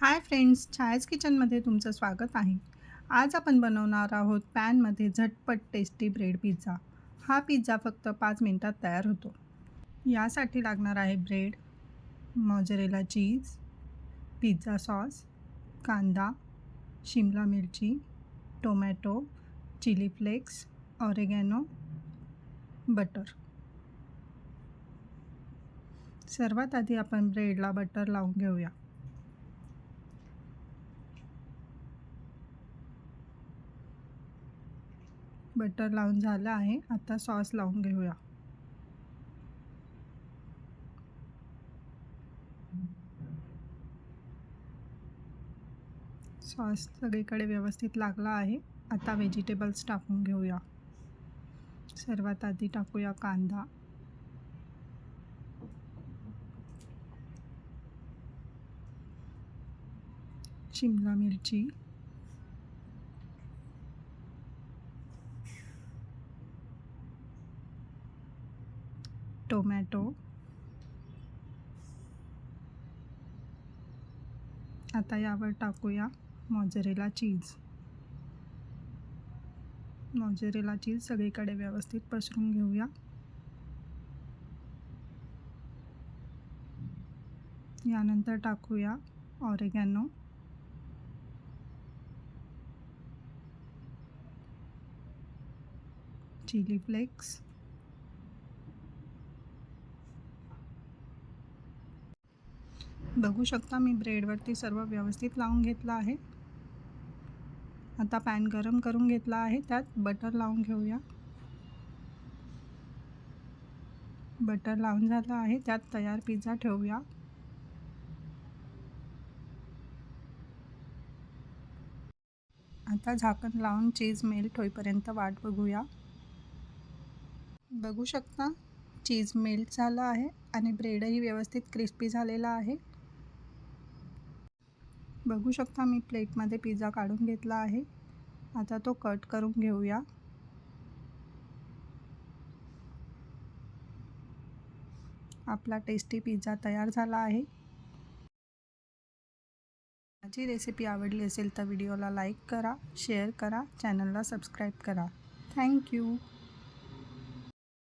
Hi friends, छायाज किचनमध्ये तुमचं स्वागत आहे. आज आपण बनवणार आहोत पॅनमध्ये झटपट टेस्टी ब्रेड पिझ्झा. हा पिझ्झा फक्त 5 मिनिटात तयार होतो. यासाठी लागणार आहे ब्रेड, मोझरेला चीज, पिझ्झा सॉस, कांदा, शिमला मिरची, टोमॅटो, चिली फ्लेक्स, ऑरेगॅनो, बटर. सर्वात आधी आपण ब्रेडला बटर लावून घेऊया. बटर लावून झालं आहे. आता सॉस लावून घेऊया. सॉस सगळीकडे व्यवस्थित लागला आहे. आता व्हेजिटेबल्स टाकून घेऊया. सर्वात आधी टाकूया कांदा, शिमला मिरची, टोमॅटो, आता यावर टाकूया मोझरेला चीज. मोझरेला चीज सगळीकडे व्यवस्थित पसरून घेऊया. यानंतर टाकूया ऑरेगॅनो, चिली फ्लेक्स, बघू शकता मी ब्रेडवरती सर्व व्यवस्थित लावून घेतलं आहे. आता पॅन गरम करून घेतला आहे. त्यात बटर लावून घेऊया. बटर लावून झालं आहे. त्यात तयार पिझ्झा ठेवूया. आता झाकण लावून चीज मेल्ट होईपर्यंत वाट बघूया. बघू शकता चीज मेल्ट झालं आहे आणि ब्रेडही व्यवस्थित क्रिस्पी झालेला आहे. बघू शकता मी प्लेटमध्ये पिझ्झा काढून घेतला आहे. आता तो कट करून घेऊया. आपला टेस्टी पिझ्झा तयार झाला आहे. माझी रेसिपी आवडली असेल तर व्हिडिओला लाईक करा, शेअर करा, चॅनलला सबस्क्राईब करा. थँक्यू.